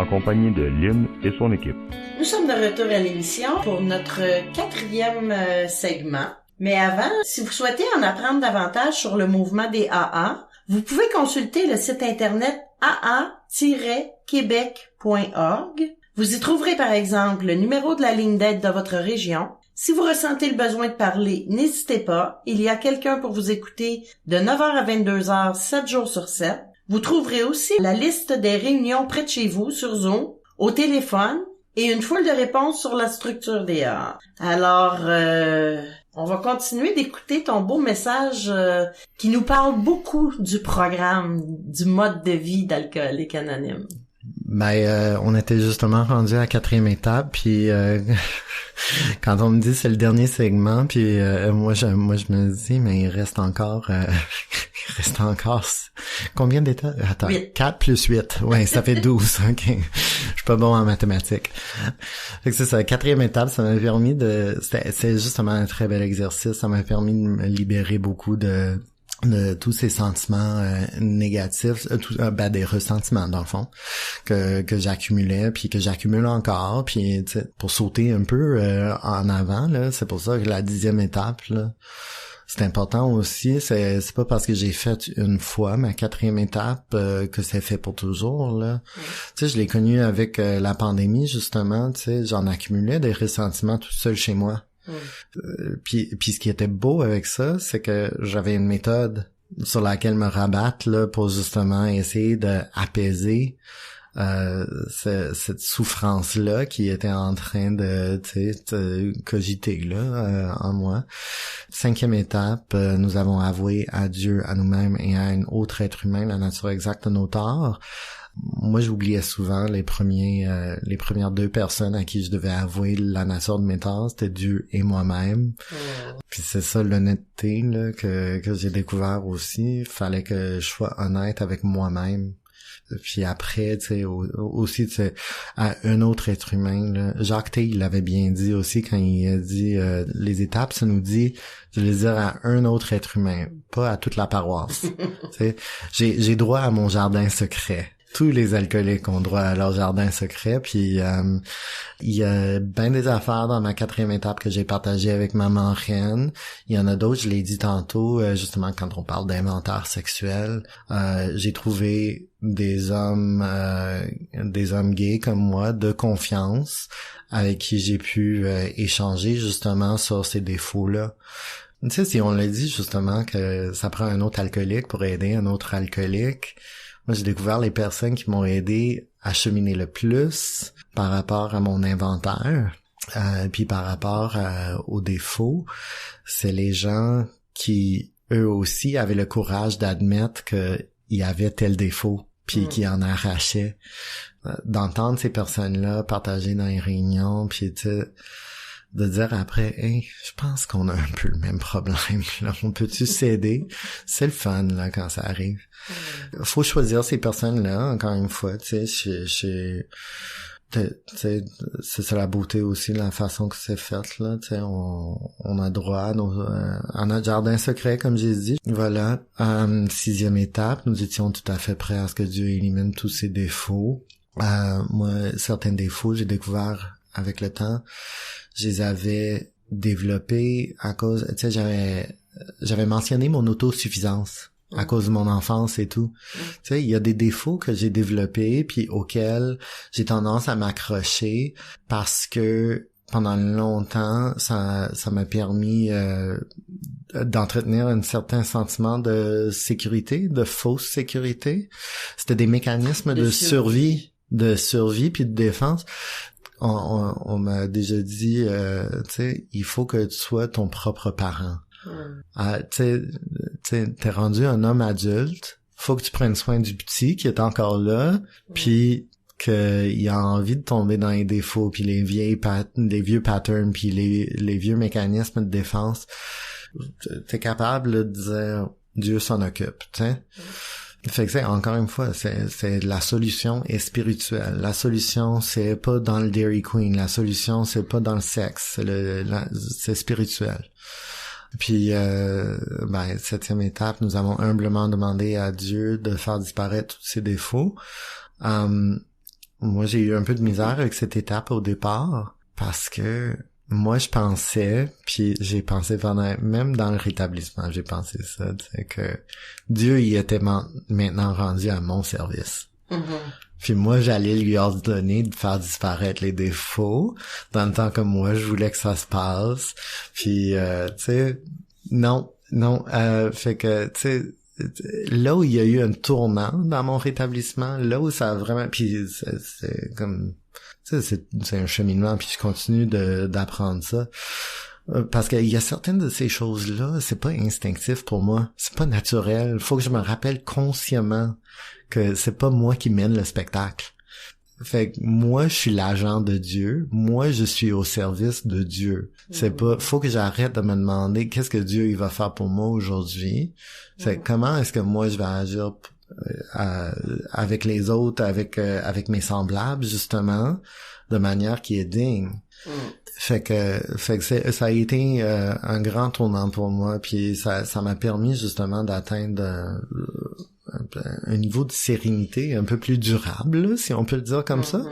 en compagnie de Lynn et son équipe.
Nous sommes de retour à l'émission pour notre 4e segment. Mais avant, si vous souhaitez en apprendre davantage sur le mouvement des AA, vous pouvez consulter le site internet aa-québec.org. Vous y trouverez par exemple le numéro de la ligne d'aide de votre région. Si vous ressentez le besoin de parler, n'hésitez pas. Il y a quelqu'un pour vous écouter de 9h à 22h, 7 jours sur 7. Vous trouverez aussi la liste des réunions près de chez vous sur Zoom, au téléphone et une foule de réponses sur la structure des AA. Alors, on va continuer d'écouter ton beau message qui nous parle beaucoup du programme, du mode de vie d'Alcooliques Anonymes.
On était justement rendu à la 4e étape, puis quand on me dit c'est le dernier segment, puis moi je me dis mais il reste encore combien d'étapes? Attends, 8. 4 plus 8. Ouais, ça fait 12. OK. Je suis pas bon en mathématiques. Fait que c'est ça, 4e étape, ça m'a permis c'est justement un très bel exercice, ça m'a permis de me libérer beaucoup de de tous ces sentiments négatifs, des ressentiments dans le fond que j'accumulais puis que j'accumule encore, puis pour sauter un peu en avant là, c'est pour ça que la 10e étape là, c'est important aussi, c'est pas parce que j'ai fait une fois ma 4e étape que c'est fait pour toujours là. Tu sais, je l'ai connu avec la pandémie justement, tu sais, j'en accumulais des ressentiments tout seul chez moi. Puis ce qui était beau avec ça, c'est que j'avais une méthode sur laquelle me rabattre là pour justement essayer de apaiser cette souffrance-là qui était en train de cogiter là en moi. 5e étape, nous avons avoué à Dieu, à nous-mêmes et à un autre être humain la nature exacte de nos torts. Moi, j'oubliais souvent les premières 2 personnes à qui je devais avouer la nature de mes torts, c'était Dieu et moi-même. Puis c'est ça l'honnêteté là que j'ai découvert aussi. Il fallait que je sois honnête avec moi-même. Puis après, tu sais, aussi, tu sais, à un autre être humain, là, Jacques T, il l'avait bien dit aussi quand il a dit les étapes, ça nous dit de les dire à un autre être humain, pas à toute la paroisse. Tu sais, j'ai droit à mon jardin secret. Tous les alcooliques ont droit à leur jardin secret, puis il y a bien des affaires dans ma 4e étape que j'ai partagées avec Maman Reine. Il y en a d'autres, je l'ai dit tantôt, justement quand on parle d'inventaire sexuel. J'ai trouvé des hommes gays comme moi, de confiance, avec qui j'ai pu échanger justement sur ces défauts-là. Tu sais, si on l'a dit justement que ça prend un autre alcoolique pour aider un autre alcoolique, moi, j'ai découvert les personnes qui m'ont aidé à cheminer le plus par rapport à mon inventaire, puis par rapport aux défauts. C'est les gens qui, eux aussi, avaient le courage d'admettre qu'il y avait tel défaut, puis qui en arrachaient. D'entendre ces personnes-là partager dans les réunions, puis tu sais, de dire après, hey, je pense qu'on a un peu le même problème, là. On peut-tu s'aider? C'est le fun, là, quand ça arrive. Faut choisir ces personnes-là, encore une fois, tu sais, c'est ça la beauté aussi de la façon que c'est fait, là, tu sais, on a droit à notre jardin secret, comme j'ai dit. Voilà. 6e étape, nous étions tout à fait prêts à ce que Dieu élimine tous ses défauts. Moi, certains défauts, j'ai découvert avec le temps, je les avais développés à cause, tu sais, j'avais mentionné mon autosuffisance à cause de mon enfance et tout. Tu sais, il y a des défauts que j'ai développés puis auxquels j'ai tendance à m'accrocher parce que pendant longtemps, ça m'a permis d'entretenir un certain sentiment de sécurité, de fausse sécurité. C'était des mécanismes de survie puis de défense. On m'a déjà dit, tu sais, il faut que tu sois ton propre parent. Tu sais, t'es rendu un homme adulte, faut que tu prennes soin du petit qui est encore là, puis qu'il a envie de tomber dans les défauts, puis les vieux patterns, puis les vieux mécanismes de défense. T'es capable de dire Dieu s'en occupe, tu sais. Fait que c'est, encore une fois, c'est la solution est spirituelle. La solution, c'est pas dans le Dairy Queen. La solution, c'est pas dans le sexe. C'est spirituel. Puis, 7e étape, nous avons humblement demandé à Dieu de faire disparaître tous ses défauts. Moi, j'ai eu un peu de misère avec cette étape au départ parce que moi, je pensais, puis j'ai pensé même dans le rétablissement, j'ai pensé ça, c'est que Dieu, il était maintenant rendu à mon service. Puis moi, j'allais lui ordonner de faire disparaître les défauts dans le temps que moi, je voulais que ça se passe. Puis, tu sais, non, fait que, tu sais, là où il y a eu un tournant dans mon rétablissement, là où ça a vraiment, puis c'est comme, tu sais, c'est un cheminement, puis je continue d'apprendre ça. Parce qu'il y a certaines de ces choses-là, c'est pas instinctif pour moi, c'est pas naturel. Faut que je me rappelle consciemment que c'est pas moi qui mène le spectacle. Fait que moi, je suis l'agent de Dieu. Moi, je suis au service de Dieu. C'est pas, faut que j'arrête de me demander qu'est-ce que Dieu il va faire pour moi aujourd'hui. Fait que comment est-ce que moi je vais agir avec les autres, avec mes semblables justement, de manière qui est digne. Fait que ça a été un grand tournant pour moi, puis ça m'a permis justement d'atteindre un niveau de sérénité un peu plus durable, là, si on peut le dire comme ça.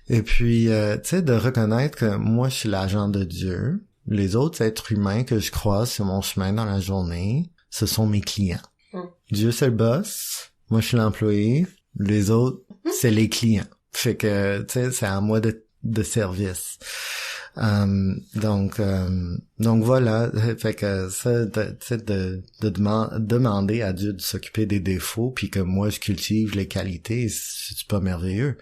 Et puis tu sais, de reconnaître que moi je suis l'agent de Dieu, les autres êtres humains que je croise sur mon chemin dans la journée, ce sont mes clients. Dieu c'est le boss, moi je suis l'employé, les autres c'est les clients. Fait que tu sais, c'est à moi de service. Donc voilà, fait que ça, de demander à Dieu de s'occuper des défauts, puis que moi je cultive les qualités, c'est pas merveilleux.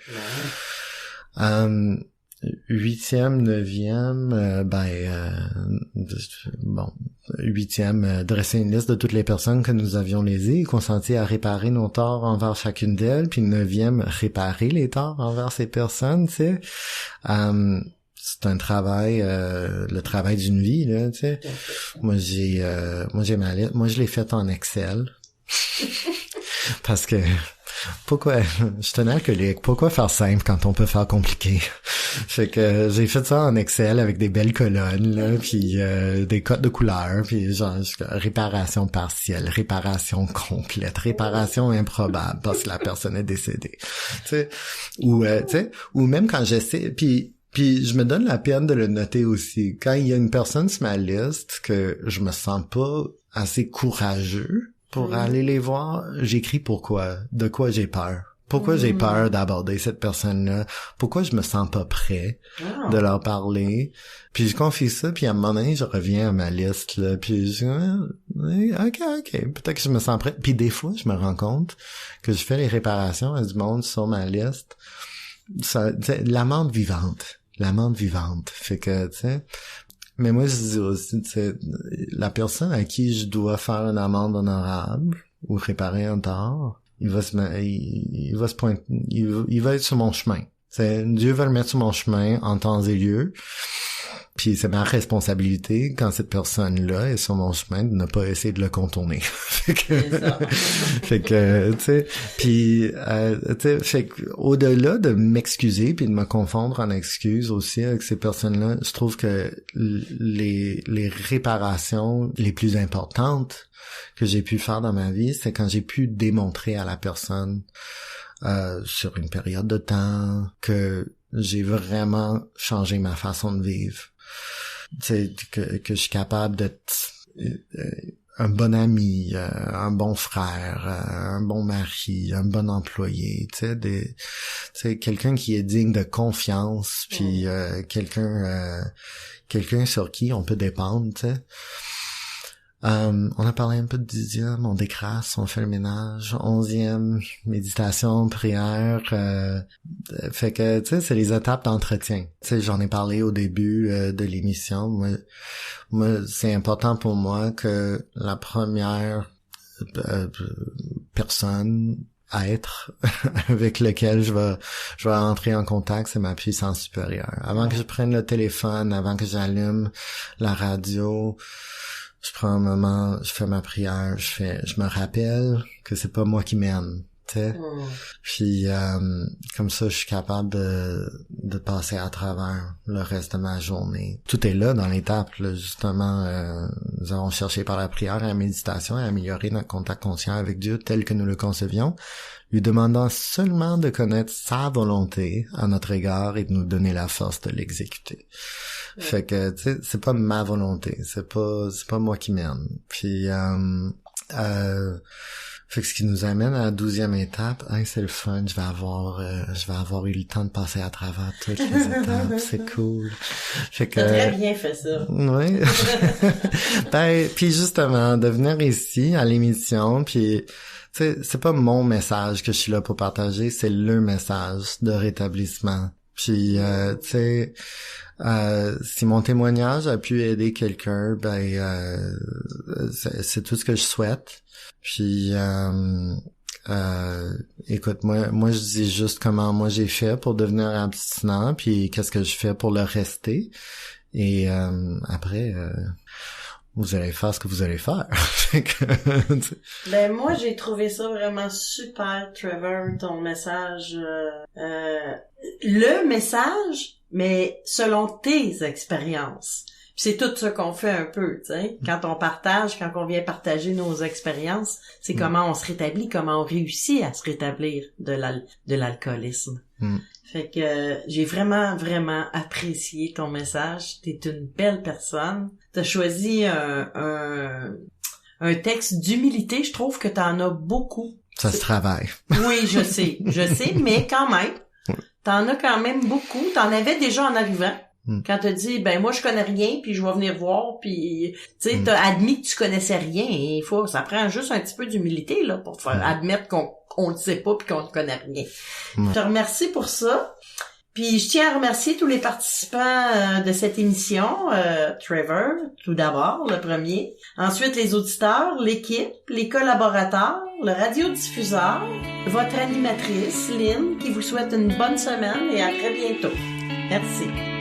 Ouais. 8e, 9e, bon, 8e, dresser une liste de toutes les personnes que nous avions lésées et consenti à réparer nos torts envers chacune d'elles, puis 9e, réparer les torts envers ces personnes, tu sais. C'est un travail, le travail d'une vie, là, tu sais. Moi j'ai ma liste, moi je l'ai faite en Excel. Parce que pourquoi, je suis un alcoolique, pourquoi faire simple quand on peut faire compliqué? Fait que j'ai fait ça en Excel avec des belles colonnes, là, puis des codes de couleurs, puis genre réparation partielle, réparation complète, réparation improbable parce que la personne est décédée. Tu sais, ou même quand j'essaie, puis je me donne la peine de le noter aussi. Quand il y a une personne sur ma liste que je me sens pas assez courageux pour aller les voir, j'écris pourquoi, de quoi j'ai peur. Pourquoi j'ai peur d'aborder cette personne-là? Pourquoi je me sens pas prêt de leur parler? Puis je confie ça, puis à un moment donné, je reviens à ma liste, là, puis je dis, ok, peut-être que je me sens prêt. Puis des fois, je me rends compte que je fais les réparations à du monde sur ma liste. Ça, l'amende vivante. Fait que, tu sais... Mais moi, je dis aussi, tu sais, la personne à qui je dois faire une amende honorable ou réparer un tort, il va être sur mon chemin. Dieu va le mettre sur mon chemin en temps et lieu. Puis c'est ma responsabilité, quand cette personne-là est sur mon chemin, de ne pas essayer de le contourner. fait que, tu sais, puis, tu sais, fait que, au-delà de m'excuser puis de me confondre en excuses aussi avec ces personnes-là, je trouve que les réparations les plus importantes que j'ai pu faire dans ma vie, c'est quand j'ai pu démontrer à la personne, sur une période de temps, que j'ai vraiment changé ma façon de vivre. Tu sais, que je suis capable d'être un bon ami, un bon frère, un bon mari, un bon employé, tu sais, quelqu'un qui est digne de confiance, puis quelqu'un sur qui on peut dépendre, tu sais. On a parlé un peu de 10e, on décrasse, on fait le ménage. 11e, méditation, prière. Fait que, tu sais, c'est les étapes d'entretien. Tu sais, j'en ai parlé au début de l'émission. Moi, c'est important pour moi que la première personne à être avec lequel je vais entrer en contact, c'est ma puissance supérieure. Avant que je prenne le téléphone, avant que j'allume la radio, je prends un moment, je fais ma prière, je me rappelle que c'est pas moi qui mène, tu sais. Puis comme ça, je suis capable de passer à travers le reste de ma journée. Tout est là dans l'étape, là, justement. Nous avons cherché par la prière et la méditation à améliorer notre contact conscient avec Dieu tel que nous le concevions, lui demandant seulement de connaître sa volonté à notre égard et de nous donner la force de l'exécuter. Fait que, tu sais, c'est pas ma volonté, c'est pas moi qui mène. Puis, fait que ce qui nous amène à la 12e étape, c'est le fun, je vais avoir eu le temps de passer à travers toutes les étapes, c'est cool. Fait que,
t'as très bien fait ça.
Oui. Puis justement, de venir ici à l'émission, puis tu sais, c'est pas mon message que je suis là pour partager, c'est le message de rétablissement. Puis, tu sais, si mon témoignage a pu aider quelqu'un, c'est tout ce que je souhaite. Puis, écoute, moi je dis juste comment moi j'ai fait pour devenir abstinent, puis qu'est-ce que je fais pour le rester. Et après, vous allez faire ce que vous allez faire.
Ben moi j'ai trouvé ça vraiment super, Trevor, ton message. Le message, mais selon tes expériences. Puis c'est tout ce qu'on fait un peu, tu sais. Quand on partage, quand on vient partager nos expériences, c'est comment on se rétablit, comment on réussit à se rétablir de l'alcoolisme. Fait que j'ai vraiment, vraiment apprécié ton message. T'es une belle personne. T'as choisi un texte d'humilité. Je trouve que t'en as beaucoup.
Ça se travaille.
Oui, je sais, mais quand même, t'en as quand même beaucoup. T'en avais déjà en arrivant. Quand t'as dit, ben moi je connais rien, puis je vais venir voir, puis tu sais, t'as admis que tu connaissais rien. Et ça prend juste un petit peu d'humilité là pour te faire admettre qu'on ne sait pas puis qu'on ne connaît rien. Je te remercie pour ça. Puis je tiens à remercier tous les participants de cette émission. Trevor, tout d'abord, le premier. Ensuite, les auditeurs, l'équipe, les collaborateurs, le radiodiffuseur, votre animatrice, Lynn, qui vous souhaite une bonne semaine et à très bientôt. Merci.